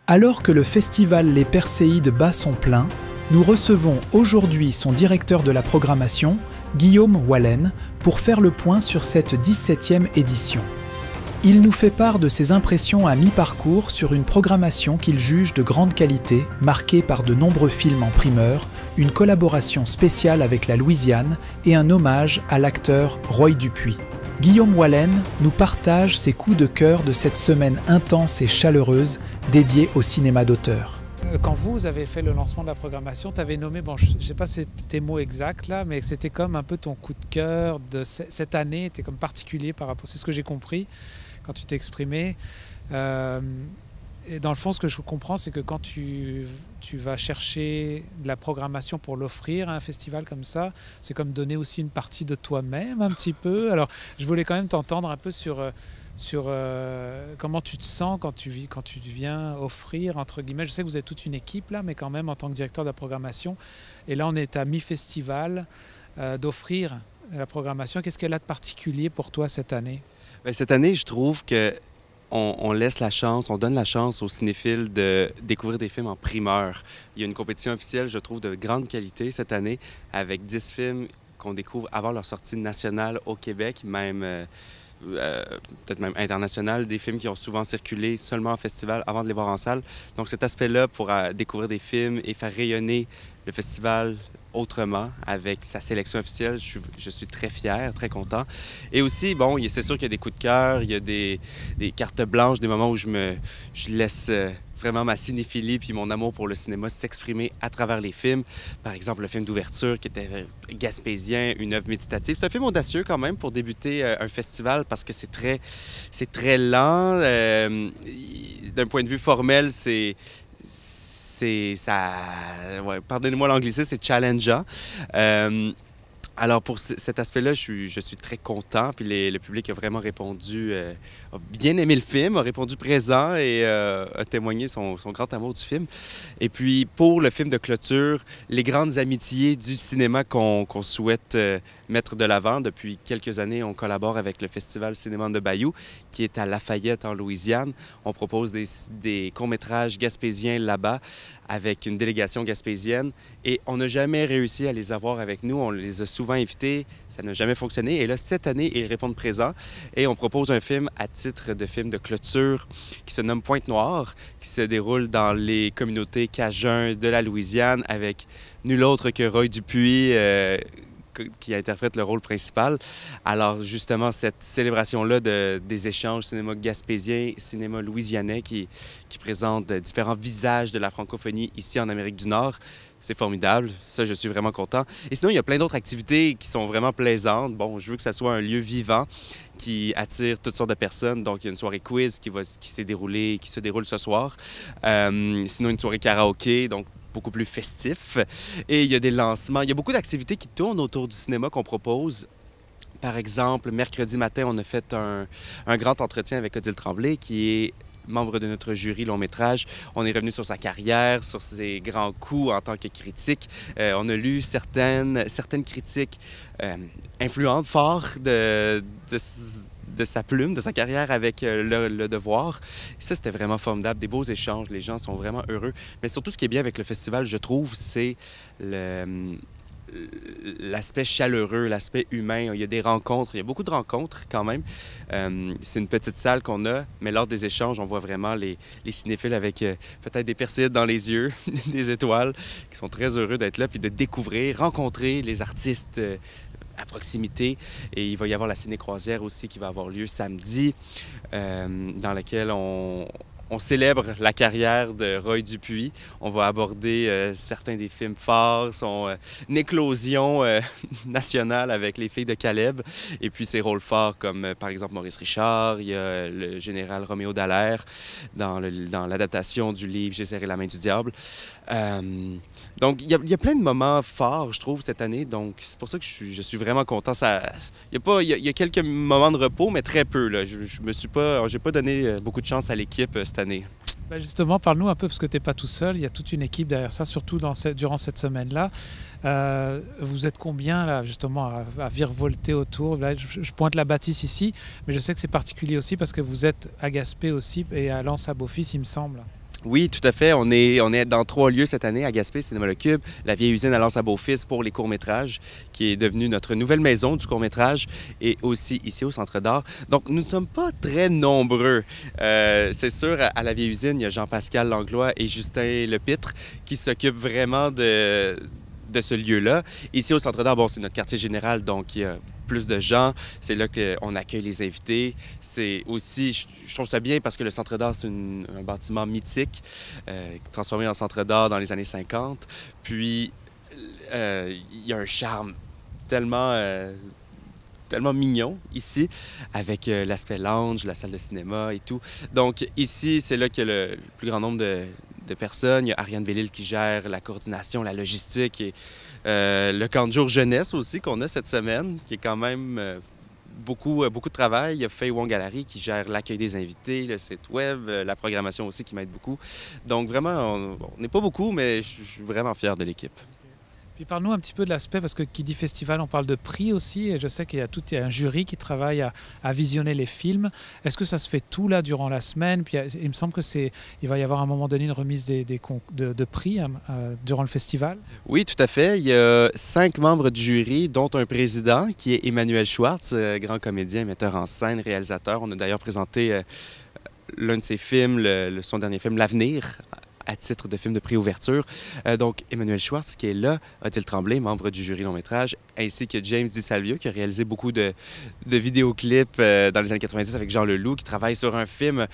Alors que le festival Les Perséides bat son plein, nous recevons aujourd'hui son directeur de la programmation, Guillaume Wallen, pour faire le point sur cette 17e édition. Il nous fait part de ses impressions à mi-parcours sur une programmation qu'il juge de grande qualité, marquée par de nombreux films en primeur, une collaboration spéciale avec la Louisiane et un hommage à l'acteur Roy Dupuis. Guillaume Wallen nous partage ses coups de cœur de cette semaine intense et chaleureuse dédiée au cinéma d'auteur. Quand vous avez fait le lancement de la programmation, tu avais nommé, bon, je ne sais pas si c'est tes mots exacts là, mais c'était comme un peu ton coup de cœur de cette année, était comme particulier par rapport, c'est ce que j'ai compris quand tu t'es exprimé. Et dans le fond, ce que je comprends, c'est que quand tu vas chercher de la programmation pour l'offrir à un festival comme ça, c'est comme donner aussi une partie de toi-même un petit peu. Alors, je voulais quand même t'entendre un peu sur comment tu te sens quand tu viens offrir, entre guillemets. Je sais que vous êtes toute une équipe là, mais quand même en tant que directeur de la programmation. Et là, on est à mi-festival d'offrir la programmation. Qu'est-ce qu'elle a de particulier pour toi cette année? Bien, cette année, je trouve que on laisse la chance, on donne la chance aux cinéphiles de découvrir des films en primeur. Il y a une compétition officielle, je trouve, de grande qualité cette année, avec 10 films qu'on découvre avant leur sortie nationale au Québec, même peut-être même internationale, des films qui ont souvent circulé seulement en festival avant de les voir en salle. Donc cet aspect-là pour découvrir des films et faire rayonner le festival autrement avec sa sélection officielle, je suis très fier, très content. Et aussi, bon, c'est sûr qu'il y a des coups de cœur, il y a des cartes blanches, des moments où je laisse vraiment ma cinéphilie puis mon amour pour le cinéma s'exprimer à travers les films. Par exemple, le film d'ouverture qui était gaspésien, une œuvre méditative. C'est un film audacieux quand même pour débuter un festival parce que c'est très lent. D'un point de vue formel, ouais, pardonnez-moi l'anglicisme, c'est challengeant. Alors pour cet aspect-là, je suis très content. Puis le public a vraiment répondu, a bien aimé le film, a répondu présent et a témoigné son grand amour du film. Et puis pour le film de clôture, les grandes amitiés du cinéma qu'on souhaite mettre de l'avant. Depuis quelques années, on collabore avec le Festival Cinéma de Bayou, qui est à Lafayette, en Louisiane. On propose des courts-métrages gaspésiens là-bas avec une délégation gaspésienne. Et on n'a jamais réussi à les avoir avec nous. On les a souvent invités. Ça n'a jamais fonctionné. Et là, cette année, ils répondent présents. Et on propose un film à titre de film de clôture qui se nomme Pointe-Noire, qui se déroule dans les communautés cajuns de la Louisiane avec nul autre que Roy Dupuis, qui interprète le rôle principal. Alors justement, cette célébration-là des échanges cinéma gaspésien, cinéma louisianais qui présente différents visages de la francophonie ici en Amérique du Nord, c'est formidable. Ça, je suis vraiment content. Et sinon, il y a plein d'autres activités qui sont vraiment plaisantes. Bon, je veux que ça soit un lieu vivant qui attire toutes sortes de personnes. Donc, il y a une soirée quiz qui se déroule ce soir. Sinon, une soirée karaoké, donc beaucoup plus festif. Et il y a des lancements. Il y a beaucoup d'activités qui tournent autour du cinéma qu'on propose. Par exemple, mercredi matin, on a fait un grand entretien avec Odile Tremblay, qui est membre de notre jury long-métrage. On est revenu sur sa carrière, sur ses grands coups en tant que critique. On a lu certaines critiques influentes, fortes de sa plume, de sa carrière avec le Devoir. Et ça, c'était vraiment formidable. Des beaux échanges. Les gens sont vraiment heureux. Mais surtout, ce qui est bien avec le festival, je trouve, c'est l'aspect chaleureux, l'aspect humain. Il y a des rencontres, il y a beaucoup de rencontres quand même. C'est une petite salle qu'on a, mais lors des échanges, on voit vraiment les cinéphiles avec peut-être des perséides dans les yeux, des étoiles, qui sont très heureux d'être là, puis de découvrir, rencontrer les artistes à proximité. Et il va y avoir la ciné-croisière aussi qui va avoir lieu samedi, dans laquelle on célèbre la carrière de Roy Dupuis. On va aborder certains des films phares, son éclosion nationale avec Les filles de Caleb, et puis ses rôles forts comme par exemple Maurice Richard, il y a le général Roméo Dallaire dans l'adaptation du livre J'ai serré la main du diable. Donc, il y a plein de moments forts, je trouve, cette année. Donc, c'est pour ça que je suis vraiment content. Il y a quelques moments de repos, mais très peu. J'ai pas donné beaucoup de chance à l'équipe cette année. Ben justement, parle-nous un peu, parce que tu n'es pas tout seul. Il y a toute une équipe derrière ça, surtout durant cette semaine-là. Vous êtes combien, là, justement, à virevolter autour? Là, je pointe la bâtisse ici, mais je sais que c'est particulier aussi parce que vous êtes à Gaspé aussi et à Lens-à-Beaufils, il me semble. Oui, tout à fait. On est dans 3 lieux cette année, à Gaspé, Cinéma Le Cube, la vieille usine à Lens-à-Beaufils pour les courts-métrages, qui est devenue notre nouvelle maison du court-métrage, et aussi ici au Centre d'art. Donc, nous ne sommes pas très nombreux. C'est sûr, à la vieille usine, il y a Jean-Pascal Langlois et Justin Lepitre qui s'occupent vraiment de ce lieu-là. Ici au Centre d'art, bon, c'est notre quartier général, donc il y a plus de gens. C'est là qu'on accueille les invités. C'est aussi, je trouve ça bien parce que le Centre d'art, c'est un bâtiment mythique, transformé en Centre d'art dans les années 50. Puis, il y a un charme tellement, tellement mignon ici, avec l'aspect lounge, la salle de cinéma et tout. Donc ici, c'est là qu'il y a le plus grand nombre de personnes. Il y a Ariane Bellil qui gère la coordination, la logistique et le camp de jour jeunesse aussi qu'on a cette semaine, qui est quand même beaucoup de travail. Il y a Faye Wong Gallery qui gère l'accueil des invités, le site web, la programmation aussi qui m'aide beaucoup. Donc vraiment, on n'est pas beaucoup, mais je suis vraiment fier de l'équipe. Puis parle-nous un petit peu de l'aspect, parce que qui dit festival, on parle de prix aussi, et je sais qu'il y a un jury qui travaille à visionner les films. Est-ce que ça se fait tout là durant la semaine? Puis il me semble il va y avoir à un moment donné une remise de prix durant le festival. Oui, tout à fait. Il y a 5 membres du jury, dont un président qui est Emmanuel Schwartz, grand comédien, metteur en scène, réalisateur. On a d'ailleurs présenté l'un de ses films, son dernier film, L'Avenir, à titre de film de préouverture. Donc, Emmanuel Schwartz, qui est là, Odile Tremblay, membre du jury long-métrage, ainsi que James DiSalvio, qui a réalisé beaucoup de vidéoclips dans les années 90 avec Jean Leloup, qui travaille sur un film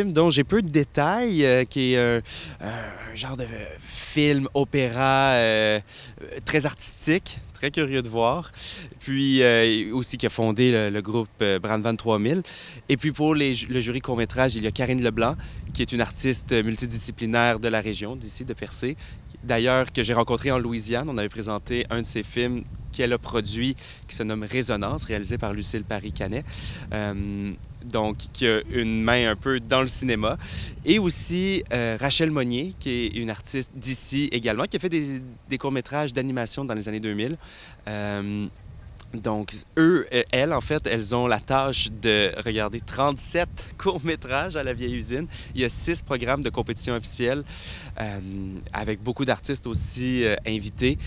dont j'ai peu de détails, qui est un genre de film, opéra très artistique, très curieux de voir. Puis aussi qui a fondé le groupe Brandvan 3000. Et puis pour le jury court-métrage, il y a Karine Leblanc, qui est une artiste multidisciplinaire de la région, d'ici, de Percé. D'ailleurs, que j'ai rencontrée en Louisiane. On avait présenté un de ses films qu'elle a produit, qui se nomme Résonance, réalisé par Lucille Paris-Canet. Donc, qui a une main un peu dans le cinéma. Et aussi Rachel Monnier, qui est une artiste d'ici également, qui a fait des courts-métrages d'animation dans les années 2000. Donc, elles, en fait, elles ont la tâche de regarder 37 courts-métrages à la vieille usine. Il y a 6 programmes de compétition officielle avec beaucoup d'artistes aussi invités.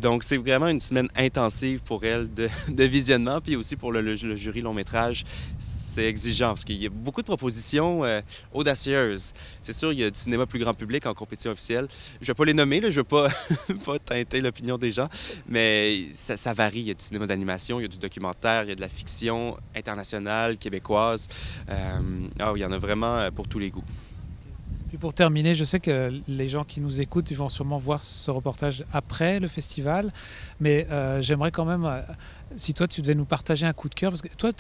Donc, c'est vraiment une semaine intensive pour elles de visionnement. Puis aussi pour le jury long-métrage, c'est exigeant parce qu'il y a beaucoup de propositions audacieuses. C'est sûr, il y a du cinéma plus grand public en compétition officielle. Je ne vais pas les nommer, là, je ne vais pas teinter l'opinion des gens, mais ça varie. Il y a du cinéma d'animation, il y a du documentaire, il y a de la fiction internationale, québécoise. Il y en a vraiment pour tous les goûts. Puis pour terminer, je sais que les gens qui nous écoutent, ils vont sûrement voir ce reportage après le festival, mais j'aimerais quand même, si toi tu devais nous partager un coup de cœur, parce que toi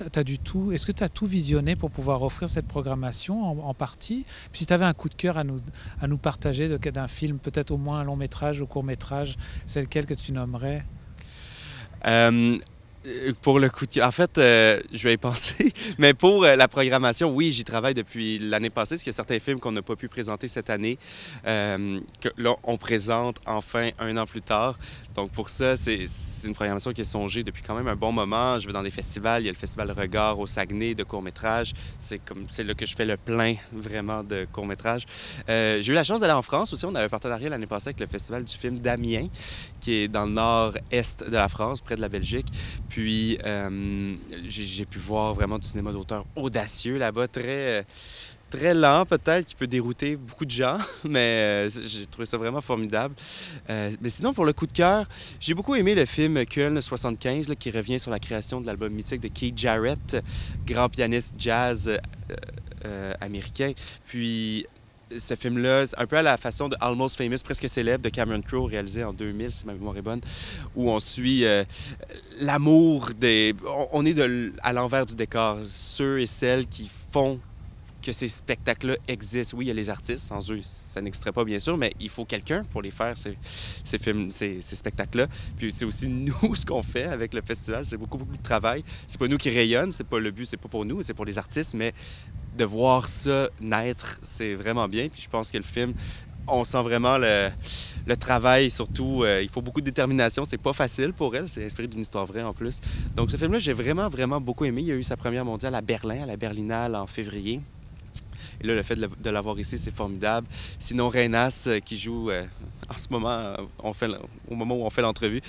est-ce que tu as tout visionné pour pouvoir offrir cette programmation en partie? Puis si tu avais un coup de cœur à nous partager d'un film, peut-être au moins un long métrage ou court métrage, c'est lequel que tu nommerais? Pour le coup de cœur, en fait, je vais y penser. Mais pour la programmation, oui, j'y travaille depuis l'année passée, parce qu'il y a certains films qu'on n'a pas pu présenter cette année, que là, on présente enfin 1 an plus tard. Donc pour ça, c'est une programmation qui est songée depuis quand même un bon moment. Je vais dans des festivals, il y a le Festival Regard au Saguenay de courts-métrages. C'est là que je fais le plein, vraiment, de courts-métrages. J'ai eu la chance d'aller en France aussi. On avait un partenariat l'année passée avec le Festival du film d'Amiens, qui est dans le nord-est de la France, près de la Belgique. Puis, j'ai pu voir vraiment du cinéma d'auteur audacieux là-bas, très lent peut-être, qui peut dérouter beaucoup de gens, mais j'ai trouvé ça vraiment formidable. Mais sinon, pour le coup de cœur, j'ai beaucoup aimé le film Köln 75, là, qui revient sur la création de l'album mythique de Keith Jarrett, grand pianiste jazz américain. Puis, ce film-là, un peu à la façon de Almost Famous, presque célèbre, de Cameron Crowe, réalisé en 2000, si ma mémoire est bonne, où on suit l'amour des... On est à l'envers du décor. Ceux et celles qui font que ces spectacles-là existent. Oui, il y a les artistes, sans eux, ça n'existerait pas, bien sûr, mais il faut quelqu'un pour les faire, ces spectacles-là. Puis c'est aussi nous, ce qu'on fait avec le festival, c'est beaucoup de travail. C'est pas nous qui rayonnent, c'est pas le but, c'est pas pour nous, c'est pour les artistes, mais de voir ça naître, c'est vraiment bien. Puis je pense que le film, on sent vraiment le travail, surtout, il faut beaucoup de détermination. C'est pas facile pour elle, c'est inspiré d'une histoire vraie en plus. Donc ce film-là, j'ai vraiment beaucoup aimé. Il y a eu sa première mondiale à Berlin, à la Berlinale, en février. Et là, le fait de l'avoir ici, c'est formidable. Sinon, Reinas, qui joue en ce moment, au moment où on fait l'entrevue,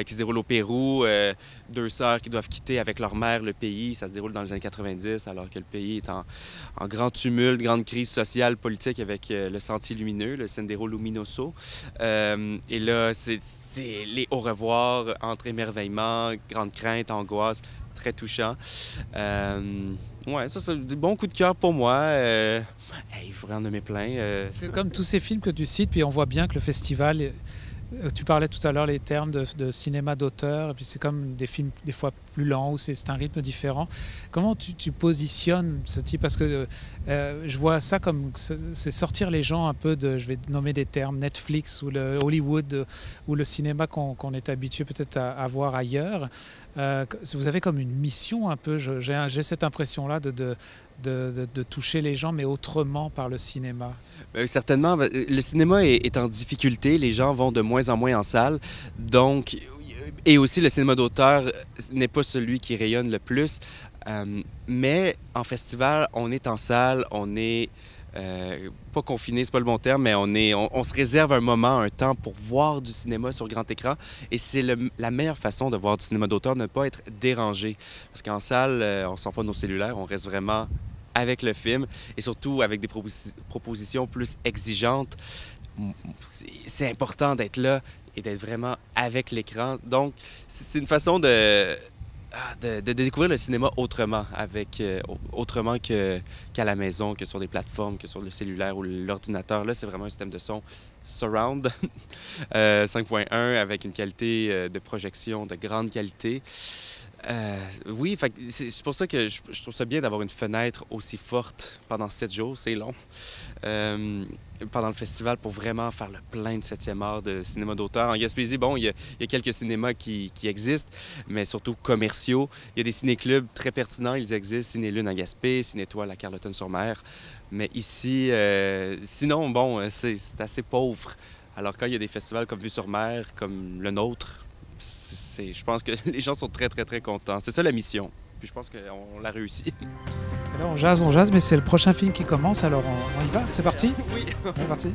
qui se déroule au Pérou. Deux sœurs qui doivent quitter avec leur mère le pays. Ça se déroule dans les années 90, alors que le pays est en grand tumulte, grande crise sociale, politique avec le Sentier lumineux, le Sendero Luminoso. Et là, c'est les au revoir entre émerveillement, grande crainte, angoisse, très touchant. Ouais, ça, c'est des bons coups de cœur pour moi. Il faudrait en nommer plein. Parce que comme tous ces films que tu cites, puis on voit bien que le festival, tu parlais tout à l'heure les termes de cinéma d'auteur, et puis c'est comme des films des fois plus lents, où c'est un rythme différent. Comment tu positionnes ce type? Parce que je vois ça comme, c'est sortir les gens un peu de, je vais nommer des termes, Netflix ou le Hollywood, ou le cinéma qu'on est habitué peut-être à voir ailleurs. Vous avez comme une mission un peu, j'ai cette impression-là de toucher les gens, mais autrement par le cinéma. Certainement. Le cinéma est en difficulté. Les gens vont de moins en moins en salle. Donc, et aussi, le cinéma d'auteur n'est pas celui qui rayonne le plus. Mais en festival, on est en salle, on n'est pas confiné, c'est pas le bon terme, mais on se réserve un moment, un temps pour voir du cinéma sur grand écran. Et c'est la meilleure façon de voir du cinéma d'auteur, ne pas être dérangé. Parce qu'en salle, on ne sort pas nos cellulaires, on reste vraiment avec le film et surtout avec des propositions plus exigeantes. C'est important d'être là et d'être vraiment avec l'écran. Donc, c'est une façon de découvrir le cinéma autrement, autrement qu'à la maison, que sur des plateformes, que sur le cellulaire ou l'ordinateur. Là, c'est vraiment un système de son surround 5.1 avec une qualité de projection de grande qualité. Oui, c'est pour ça que je trouve ça bien d'avoir une fenêtre aussi forte pendant 7 jours, c'est long, pendant le festival pour vraiment faire le plein de 7e art de cinéma d'auteur. En Gaspésie, bon, il y a quelques cinémas qui existent, mais surtout commerciaux. Il y a des ciné-clubs très pertinents, ils existent, Ciné-Lune à Gaspé, Ciné-Étoile à Carleton-sur-Mer. Mais ici, sinon, bon, c'est assez pauvre. Alors quand il y a des festivals comme Vue-sur-Mer, comme le nôtre, je pense que les gens sont très, très, très contents. C'est ça la mission. Puis je pense qu'on l'a réussi. Alors on jase, mais c'est le prochain film qui commence, alors on y va? C'est parti? Oui. On est parti.